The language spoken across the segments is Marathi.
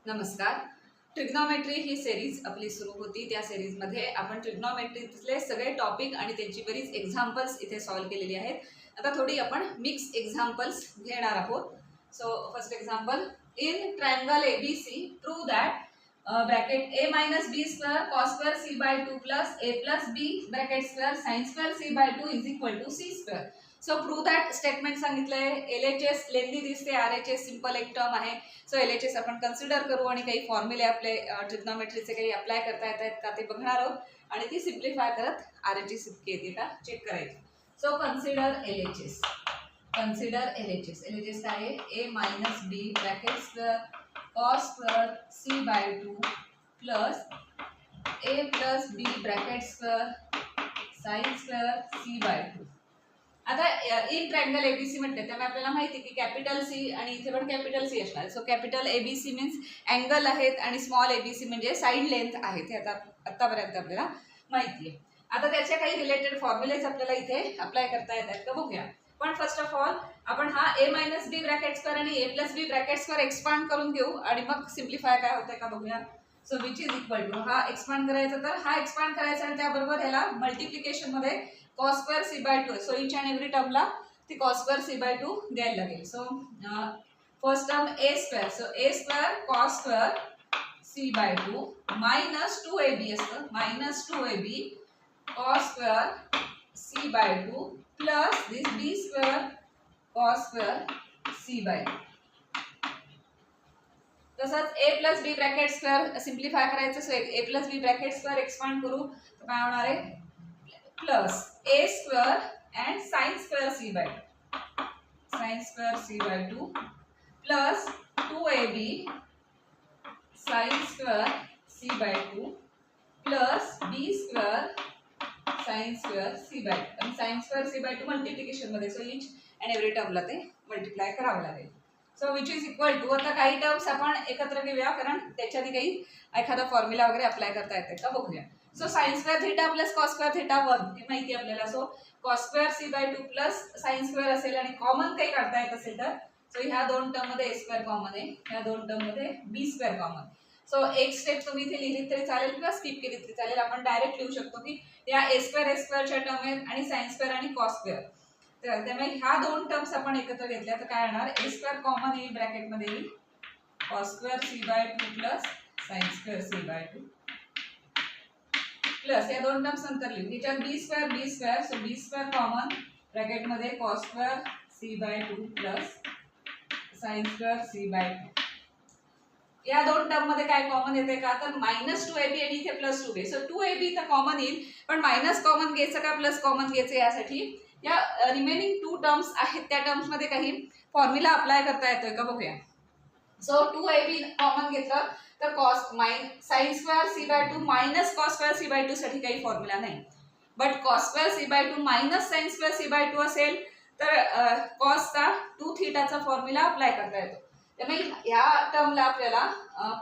नमस्कार. ट्रिग्नॉमेट्री ही सिरीज आपली सुरू होती. त्या सिरीजमध्ये आपण ट्रिग्नॉमेट्रीतले सगळे टॉपिक आणि त्यांची बरीच एक्झाम्पल्स इथे सॉल्व्ह केलेली आहेत. आता थोडी आपण मिक्स एक्झाम्पल्स घेणार आहोत. So first example, in triangle ABC prove that bracket a minus b square cos square C by 2 plus A plus B bracket square sine square C by 2 is equal to C square. So prove that statement सांगितलंय. एलएचएस लेंदी दिसते, आरएचएस सिंपल एक टर्म आहे. सो एलएचएस आपण कन्सिडर करू आणि काही फॉर्म्युले आपले ट्रिग्नॉमेट्रीचे काही अप्लाय करता येत आहेत का ते बघणार आहोत आणि ती सिम्प्लिफाय करत आरएचएस इतकी येते का चेक करायची. So consider LHS. एलएचएस काय आहे? A minus B bracket square cos square C by 2 plus A plus B bracket square sine square C by 2. आता इन ट्रायंगल एबीसी म्हटले त्यामुळे आपल्याला माहिती की कॅपिटल सी आणि इथे पण कॅपिटल सी असणार. So capital ABC means angle आहेत आणि स्मॉल एबीसी म्हणजे साईड लेंथ आहेत. हे आतापर्यंत आपल्याला माहिती आहे. आता त्याच्या काही रिलेटेड फॉर्म्युलेज आपल्याला इथे अप्लाय करता येतात का बघूया. पण फर्स्ट ऑफ ऑल आपण हा a minus B bracket square आणि a plus B bracket square expand करून घेऊ आणि मग सिम्प्लिफाय काय होतंय का बघूया. So which is equal to हा एक्सपांड करायचा, तर हा एक्सपांड करायचा आणि त्याबरोबर ह्याला मल्टिप्लिकेशन मध्ये cos square C by 2. So each and every टर्मला ती cos स्क्वेअर सी बाय 2 द्यायला लागेल. So first term A square, so A square cos square C by 2 minus 2ab असतं, minus 2ab cos square C by 2 plus this B square cos square C by 2. तसंच A plus B bracket square simplify करायचं. So A plus B bracket square expand करू तर काय होणार आहे? Plus a square and sine square C by 2, sine square C by 2 plus 2ab sine square C by 2 plus B square sine square C by 2. आणि साइन स्क्वेअर सी बाय 2 मल्टिप्लिकेशन मध्ये, सो इच अँड एव्हरी टर्मला ते मल्टिप्लाय करावं लागेल. So which is equal to, आता काही टर्म्स आपण एकत्र घेऊया कारण त्याच्याने काही एखादा फॉर्म्युला वगैरे अप्लाय करता येते का बघूया. So sine square theta plus cos square theta 1 हे माहिती आपल्याला. So cos square C by 2 plus sine square असेल आणि कॉमन काही काढता येत असेल तर सो ह्या दोन टर्म मध्ये ए स्क्वेअर कॉमन आहे, ह्या दोन टर्म मध्ये बी स्क्वेअर कॉमन. सो एक स्टेप तुम्ही इथे लिहिली तरी चालेल किंवा स्किप केली तरी चालेल. आपण डायरेक्ट लिहू शकतो की या ए स्क्वेअरच्या टर्म आहेत आणि साइन स्क्वेअर आणि कॉस स्क्वेअर. तर त्यामुळे ह्या दोन टर्म्स आपण एकत्र घेतल्या तर काय येणार? ए स्क्वेअर कॉमन येईल, ब्रॅकेटमध्ये येईल cos square C by 2 plus sine square C by 2 plus या दोन टर्म्स नंतर लिहू. ह्याच्यात B square, so B square common ब्रॅकेटमध्ये cos square C by 2 plus sine square C by 2. या दोन टर्म मध्ये काय कॉमन येते का? तर मायनस 2ab आणि इथे प्लस 2b. सो 2ab तर कॉमन येईल, पण मायनस कॉमन घ्यायचं का प्लस कॉमन घ्यायचं यासाठी या रिमेनिंग 2 टर्म्स आहेत त्या टर्म्स मध्ये काही फॉर्म्युला अप्लाय करता येतोय का बघूया. सो 2ab कॉमन घेतलं तर cos sine square C by 2 minus cos square C by 2 साठी काही फॉर्म्युला नाही. But cos square C by 2 minus sine square C by 2 असेल तर कॉसचा 2 थीटाचा फॉर्म्युला अप्लाय करता येतो. त्यामुळे ह्या टर्मला आपल्याला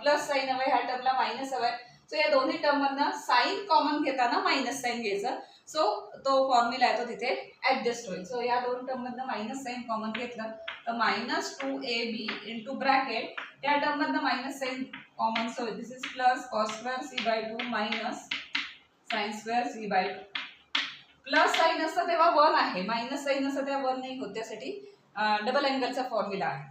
प्लस साइन हवंय, ह्या टर्मला मायनस हवंय. सो या दोन्ही टर्म मधनं साइन कॉमन घेताना मायनस साइन घ्यायचं. सो तो फॉर्म्युला आहे तो तिथे ऍडजस्ट होईल. सो या दोन टर्म मधनं मायनस साइन कॉमन घेतलं तर मायनस 2ab इंटू ब्रॅकेट या टर्म मधनं minus sine common, so this is plus cos square C by 2 minus sine square C by 2. Plus sine असतं तेव्हा 1 आहे, मायनस साइन असतं तेव्हा 1 नाही होत, त्यासाठी डबल अँगलचा फॉर्म्युला आहे.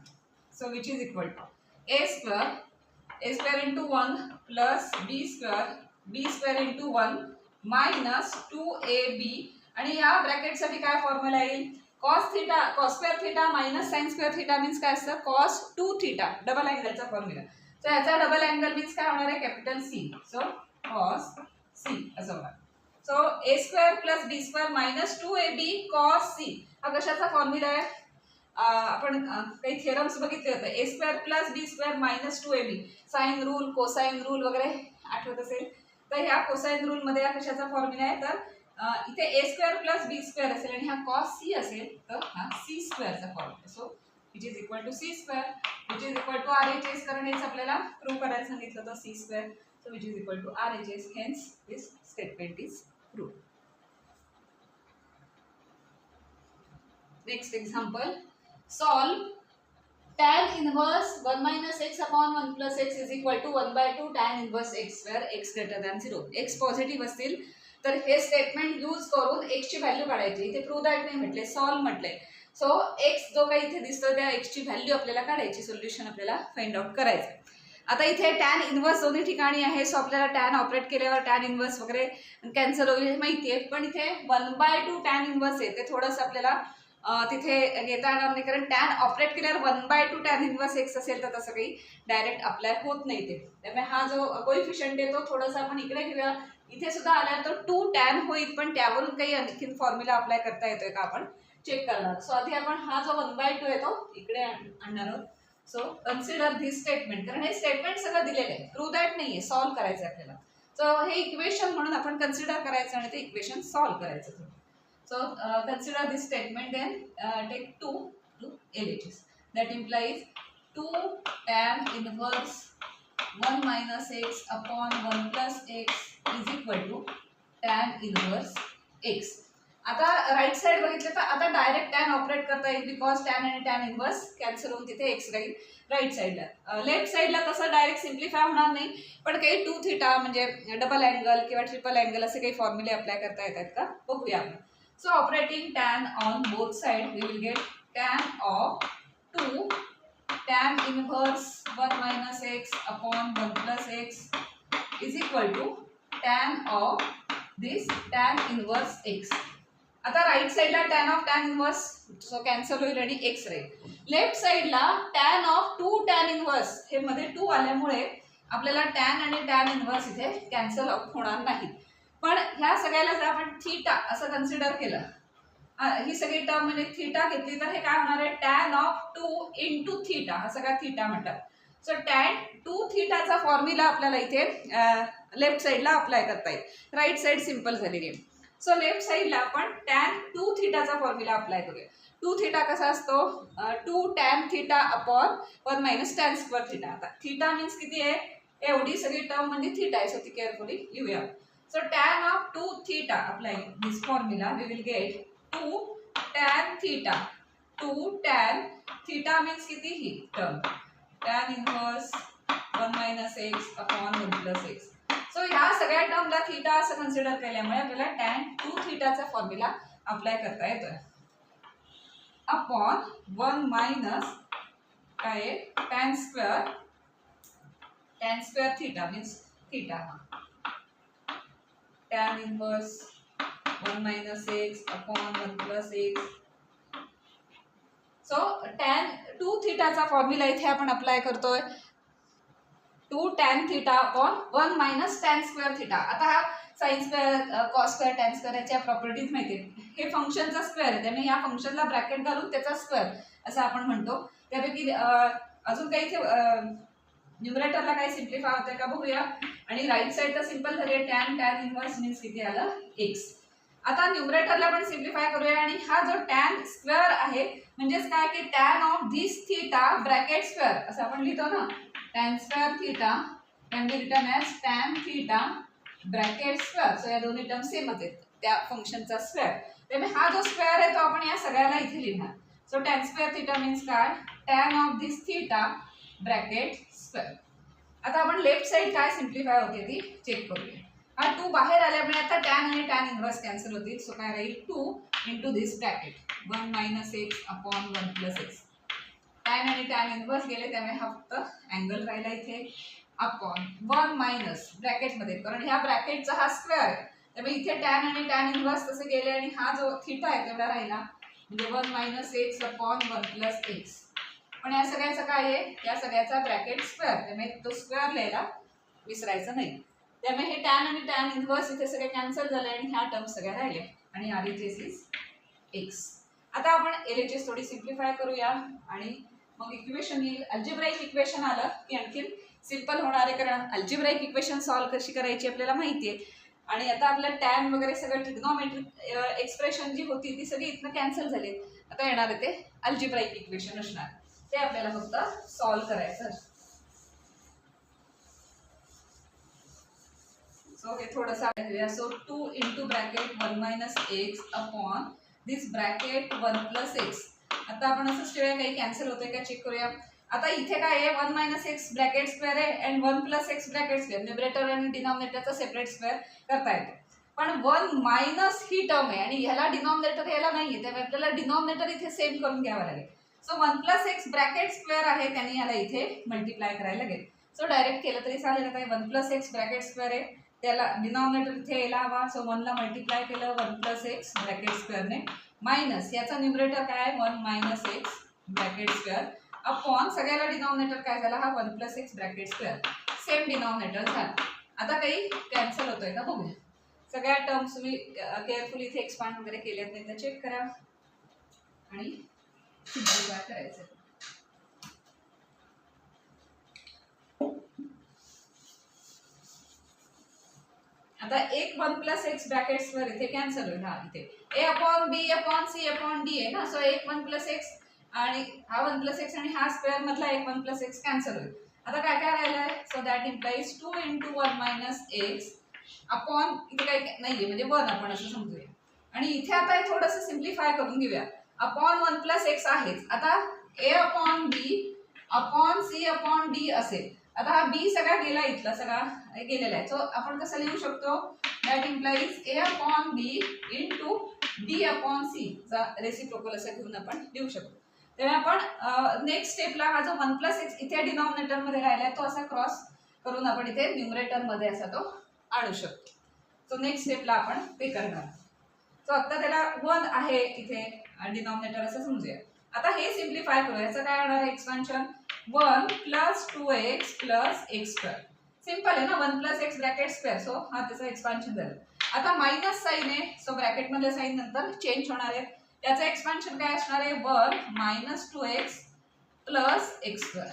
So which is equal to A square into 1 plus B square into 1 minus 2ab आणि या ब्रॅकेटसाठी काय फॉर्म्युला येईल? Cos square theta minus sine square theta means काय असतं? कॉस 2 थिटा, डबल अँगलचा फॉर्म्युला. सो याचा डबल अँगल मीन्स काय होणार आहे? Capital C. So cos C असं होणार. So A square plus B square minus 2ab cos C हा कशाचा फॉर्म्युला आहे? आपण काही थिअरम्स बघितले होते. A square plus B square minus 2ab, sine rule, cosine rule वगैरे आठवत असेल तर ह्या कोसाइन रूल मध्ये या कशाचा फॉर्म्युला आहे? तर इथे A square plus B square असेल आणि हा कॉस सी असेल तर हा सी स्क्वेअरचा formula. So which is equal to C square which is equal to RHS, कारण हेच आपल्याला प्रूव्ह करायला सांगितलं होतं C square. So which is equal to RHS, hence this statement is prove. Next example, solve tan inverse 1 minus x upon 1 plus x is equal to 1/2 tan inverse x square x greater than 0. x positive असतील तर हे स्टेटमेंट यूज करून x ची व्हॅल्यू काढायची. इथे प्रूव्ह दॅट नाही म्हटले, सॉल्व म्हटले. सो x जो काही इथे दिसतो त्या x ची व्हॅल्यू आपल्याला काढायची, सोल्युशन आपल्याला फाइंड आउट करायचं. आता इथे टॅन इनवर्स दोन्ही ठिकाणी आहे, सो आपल्याला टॅन ऑपरेट केल्यावर टॅन इनवर्स वगैरे कॅन्सल होईल हे माहिती आहे. पण इथे 1/2 टॅन इनवर्स आहे, ते थोडंसं आपल्याला तिथे घेता येणार नाही, कारण टॅन ऑपरेट केल्यावर 1/2 टॅन इनवर्स एक्स असेल तर तसं काही डायरेक्ट अप्लाय होत नाही ते. त्यामुळे हा जो कोइफिशियंट आहे तो थोडासा आपण इकडे घेऊया. इथे सुद्धा आला तर 2 टॅन होईल, पण त्यावरून काही आणखीन फॉर्म्युला अप्लाय करता येतोय का आपण चेक करणार. सो आधी आपण हा जो 1/2 आहे तो इकडे आणणार आहोत. सो कन्सिडर धिस स्टेटमेंट, कारण हे स्टेटमेंट सगळं दिलेलं आहे, प्रूव्ह दॅट नाहीये, सॉल्व्ह करायचं आपल्याला. सो हे इक्वेशन म्हणून आपण कन्सिडर करायचं आणि ते इक्वेशन सॉल्व्ह करायचं. So consider this statement, then take 2 to LHS. That implies 2 tan inverse 1 minus x upon 1 plus x is equal to tan inverse x. आता राईट साइड बघितलं तर आता डायरेक्ट टॅन ऑपरेट करता येईल, बिकॉज टॅन आणि टॅन इनवर्स कॅन्सल होऊन तिथे एक्स राहील राईट साइडला. लेफ्ट साइडला तसं डायरेक्ट सिम्प्लिफाय होणार नाही, पण काही 2 थीटा म्हणजे डबल अँगल किंवा ट्रिपल अँगल असे काही फॉर्म्युले अप्लाय करता येतात का बघूया आपण. So operating tan on both sides, we will get tan of 2 tan inverse 1 minus x upon 1 plus x is equal to tan of this tan inverse x. आता राईट साइडला tan of tan inverse so cancel होईल आणि x राहील. लेफ्ट साइडला tan of 2 tan inverse, हे मध्ये 2 आल्यामुळे आपल्याला tan आणि tan inverse इथे कॅन्सल होणार नाही. पण ह्या सगळ्याला जर आपण थीटा असं कन्सिडर केलं, ही सगळी टर्म म्हणजे थीटा घेतली तर हे काय होणार आहे, टॅन ऑफ 2 इंटू थीटा, हा सगळा थीटा म्हणतात. सो टॅन 2 थीटाचा फॉर्म्युला आपल्याला इथे लेफ्ट साइडला अप्लाय करता येईल. राईट साइड सिंपल झालेली आहे. सो लेफ्ट साइडला आपण टॅन 2 थीटाचा फॉर्म्युला अप्लाय करूया. 2 थीटा कसा असतो, 2 tan theta upon 1 minus tan square theta. आता थीटा मीन्स किती आहे, एवढी सगळी टर्म म्हणजे थीटा आहे, सो ती केअरफुली लिहूया. So tan of 2 theta, applying this formula, we will get 2 tan theta. 2 tan theta means किती ही term, tan inverse 1 minus x upon 1 plus x. So ह्या सगळ्या टर्मला थीटा असं कन्सिडर केल्यामुळे आपल्याला tan 2 थीटाचा फॉर्म्युला अप्लाय करता येतोय. अपॉन 1 मायनस काय tan square theta means theta, tan inverse 1 minus x upon 1 plus x. So tan 2 थीटाचा formula इथे आपण अप्लाय करतोय. 2 tan theta upon 1 minus tan square theta. आता हा sine square, cos square, tan square याच्या प्रॉपर्टीज माहिती आहेत. हे फंक्शनचा स्क्वेअर आहे, त्यामुळे या फंक्शनला ब्रॅकेट घालून त्याचा स्क्वेअर असं आपण म्हणतो. त्यापैकी अजून काही इथे न्यूमरेटरला काय सिम्प्लिफाय होतंय का बघूया. आणि राईट साइड तर सिंपल झाली आहे, टॅन इनवर्स मीन्स किती आलं, x. आता न्यूमरेटरला पण सिम्प्लिफाय करूया. आणि हा जो टॅन स्क्वेअर आहे म्हणजेच काय की tan of this theta bracket square असं आपण लिहितो ना, tan square theta can be written as tan theta bracket square. So या दोन्ही टर्म सेमच आहेत त्या फंक्शनचा स्क्वेअर. त्यामुळे हा जो स्क्वेअर आहे तो आपण या सगळ्याला इथे लिहिणार. So tan square theta means काय, tan of this theta bracket square. आता आपण लेफ्ट साइड काय सिम्प्लिफाय होते ती चेक करूया. हा 2 बाहेर आल्यामुळे आता टॅन आणि टॅन इनवर्स कॅन्सल होतील. सो काय राहील, 2 into this bracket 1 minus X upon 1 plus X. Tan आणि टॅन इनवर्स गेले त्यामुळे हा फक्त अँगल राहिला इथे, अपॉन 1 मायनस ब्रॅकेटमध्ये, कारण ह्या ब्रॅकेटचा हा स्क्वेअर आहे त्यामुळे इथे टॅन आणि टॅन इनवर्स तसे गेले आणि हा जो थीटा आहे तेवढा राहिला, म्हणजे 1 minus X upon 1 plus x. पण या सगळ्याचं काय आहे, या सगळ्याचा ब्रॅकेट स्क्वेअर, त्यामुळे तो स्क्वेअर लिहायला विसरायचं नाही. त्यामुळे हे टॅन आणि टॅन इनवर्स इथे सगळे कॅन्सल झाले आणि ह्या टर्म सगळ्या राहिल्या आणि RHS इज x. आता आपण LHS थोडी सिम्प्लिफाय करूया आणि मग इक्वेशन येईल. अल्जेब्राइक इक्वेशन आलं की आणखीन सिंपल होणार आहे, कारण अल्जेब्राइक इक्वेशन सॉल्व्ह कशी करायची आपल्याला माहिती आहे. आणि आता आपलं टॅन वगैरे सगळं ट्रिग्नोमेट्रिक एक्सप्रेशन जी होती ती सगळी इथनं कॅन्सल झाली. आता येणार आहे ते अल्जेब्राइक इक्वेशन असणार, ते आपल्याला फक्त सॉल्व्ह करायचं. सो हे थोडंसं लिहूया. So 2 into bracket 1 minus X upon this bracket 1 plus X. आता आपण असंच ठेवूया, काही कॅन्सल होतंय का चेक करूया. आता इथे काय आहे 1 मायनस एक्स ब्रॅकेट स्क्वेअर आहे आणि 1 plus X bracket square, numerator आणि डिनॉमिनेटरचा सेपरेट स्क्वेअर करता येतो. पण 1 मायनस ही टर्म आहे आणि ह्याला डिनॉमिनेटर याला नाहीये, त्यामुळे आपल्याला डिनॉमिनेटर इथे सेम करून घ्यावं लागेल. So 1 plus X bracket square आहे, त्याने याला इथे मल्टिप्लाय करायला लागेल. सो डायरेक्ट केलं तरी चालेल. आता 1 प्लस एक्स ब्रॅकेट स्क्वेअर आहे, त्याला डिनॉमिनेटर इथे यायला हवा. सो 1 ला मल्टिप्लाय केलं 1 प्लस एक्स ब्रॅकेट स्क्वेअरने मायनस याचा न्यूमरेटर काय आहे 1 minus x bracket square upon सगळ्याला डिनॉमिनेटर काय झाला हा 1 plus X bracket square, same denominator झाला. आता काही कॅन्सल होतोय का बघूया. सगळ्या टर्म्स तुम्ही केअरफुली इथे एक्सपांड वगैरे केल्यात नाही तर चेक करा आणि सिम्प्लिफाय करायचं. आता एक 1 प्लस एक्स ब्रॅकेट स्क्वेअर इथे कॅन्सल होईल. हा इथे a upon b upon c upon d आहे ना. सो एक 1 प्लस एक्स आणि हा 1 प्लस एक्स आणि हा स्क्वेअर मधला एक 1 प्लस एक्स कॅन्सल होईल. आता काय काय राहिलंय. So that implies 2 × 1 minus X upon इथे काही नाहीये म्हणजे 1 आपण असं समजूया. आणि इथे आता हे थोडंसं सिम्प्लिफाय करून घेऊया. अपॉन 1 प्लस एक्स आहेच. आता a upon b upon c upon d असेल. आता हा b सगळा गेला, इथला सगळा गेलेला आहे. सो आपण कसं लिहू शकतो that implies a upon b into d upon c चा रेसिप्रोकल असं घेऊन आपण लिहू शकतो. त्यामुळे आपण नेक्स्ट स्टेपला हा जो 1 प्लस एक्स इथे डिनॉमिनेटर मध्ये राहिलाय तो असा क्रॉस करून आपण इथे न्यूमरेटर मध्ये असा तो आणू शकतो. सो नेक्स्ट स्टेपला आपण ते करणार. सो आता त्याला 1 आहे इथे डिनॉमिनेटर असं समजूया. आता हे सिम्प्लिफाय करूया. याचं काय होणार आहे expansion 1 plus 2x plus X square. Simple आहे ना. 1 plus X bracket square. So हा त्याचं एक्सपान्शन झालं. आता मायनस साइन आहे. सो ब्रॅकेट मध्ये साइन नंतर चेंज होणार आहे. त्याचं एक्सपान्शन काय असणार आहे 1 minus 2x plus X square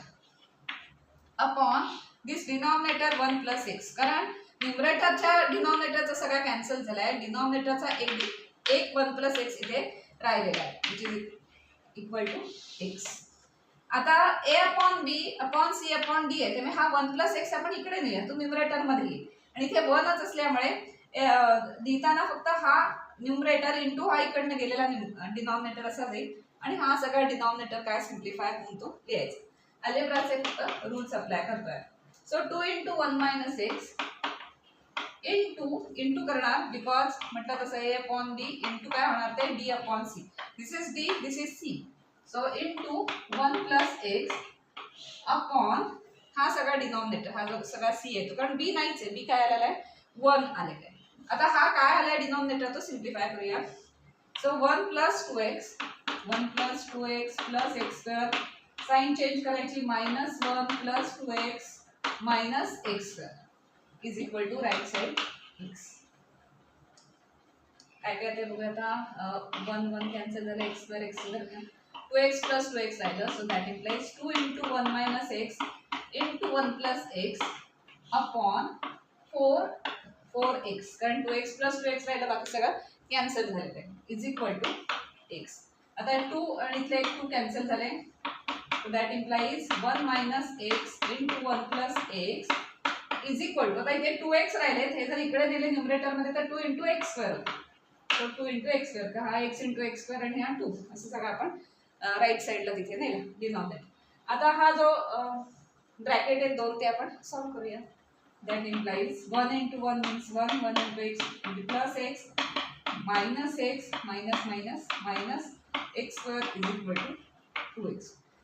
upon this denominator 1 plus X. कारण न्यूमरेटरच्या डिनॉमिनेटरचा सगळा कॅन्सल झालाय. डिनॉमिनेटरचा एक 1 प्लस एक्स इथे राहिलेला आहे which is equal to x. आता a upon b upon c upon d आहे, त्यामुळे हा 1 प्लस एक्स आपण इकडे नेऊया, तो न्यूमरेटर मध्ये येईल आणि इथे 1च असल्यामुळे लिहिताना फक्त हा न्यूमरेटर इंटू हा इकडनं गेलेला डिनॉमिनेटर असा जाईल आणि हा सगळा डिनॉमिनेटर काय सिम्प्लिफाय होऊन तो लिहायचा. अल्जेब्राचे फक्त रूल्स अप्लाय करतोय. सो 2 × 1 मायनस एक्स इंटू करणार बिकॉज म्हटलं तसं a अपॉन b इंटू काय होणार ते d upon c. This is d, this is c. So into 1 plus x upon हा सगळा डिनॉमिनेटर, हा जो सगळा c आहे तो, कारण b नाहीच आहे, b काय आलेला आहे 1 आलेला आहे. आता हा काय आलाय डिनॉमिनेटर तो सिम्प्लिफाय करूया. So 1 plus 2x plus X square, sine change करायची minus 1 plus 2x minus x square is equal to right side x. काय काय ते बघूया आता. 1 1 कॅन्सल झालं, x square 2x plus 2x राहिलं. So that implies 2 × 1 minus x into 1 plus x upon 4x, कारण 2x प्लस 2x राहिलं, बाकी सगळं कॅन्सल झालेलं आहे इज इक्वल टू x. आता 2 आणि इथले 2 कॅन्सल झाले. So that implies 1 minus x into 1 plus x is equal to, आता इथे 2x राहिले, हे जर इकडे दिले न्यूमरेटर मध्ये तर 2 × x स्क्वेअर होतं. सो 2 × x स्क्वेअर, हा x × x स्क्वेअर आणि हा 2 असं सगळं आपण राईट साईडला तिथे नाही डिनॉमिनेटर. आता हा जो ब्रॅकेट आहे 2 ते आपण सॉल्व करूया. That implies 1 × 1 means 1 1 × x plus x minus x minus minus minus x square is equal to 2x.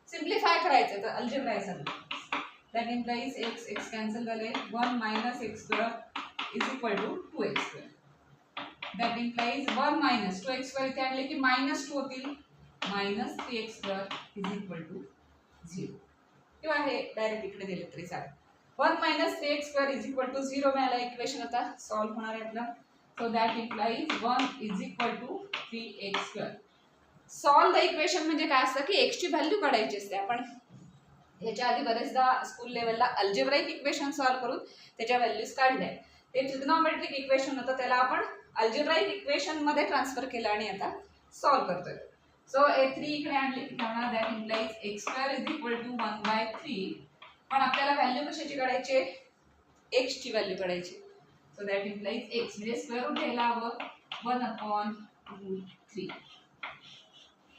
Simplify करायचं तर अल्जेब्रा आहे सगळं. दॅट इम्प्लाइज x कॅन्सल झाले, 1 minus x square is equal to 2x square. That implies 1 minus 2x square इथे आणले की मायनस 2 होतील, minus 3x square is equal to 0. किंवा हे डायरेक्ट इकडे दिले तरी चालेल. 1 मायनस 3x square is equal to 0 मिळाला. इक्वेशन आता सॉल्व होणार आहे आपलं. So that implies 1 is equal to 3x square. Solve the equation म्हणजे काय असतं की x ची व्हॅल्यू काढायची असते. आपण ह्याच्या आधी बरेचदा स्कूल लेवलला अल्जेब्राइक इक्वेशन सॉल्व करून त्याच्या व्हॅल्यूज काढल्या. ते ट्रिग्नोमेट्रिक इक्वेशन होतं, त्याला आपण अल्जेब्राइक इक्वेशन मध्ये ट्रान्सफर केलं आणि आता सॉल्व करतोय. सो a3 इकडे आणली की होणार that implies x square is equal to 1/3. पण आपल्याला व्हॅल्यू कशाची काढायची, x ची व्हॅल्यू काढायची. सो दॅट इम्प्लाइज x म्हणजे स्क्वेअर रूट घ्यायला हवं 1/√3.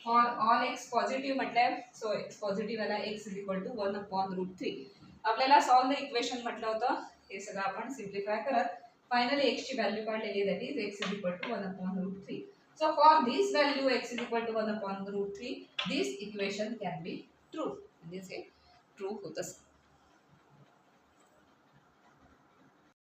फॉर ऑल एक्स पॉझिटिव्ह म्हटलंय, सो एक्स पॉझिटिव्ह आला, एक्स इज इक्वल टू 1/√3. आपल्याला सॉल्व द इक्वेशन म्हटलं होतं, हे सगळं आपण सिम्प्लिफाय करत फायनली एक्स ची व्हॅल्यू काढलेली, that is x is equal to 1/√3. So for this value x is equal to 1/√3, this equation can be true. म्हणजे हे ट्रू होत असतं.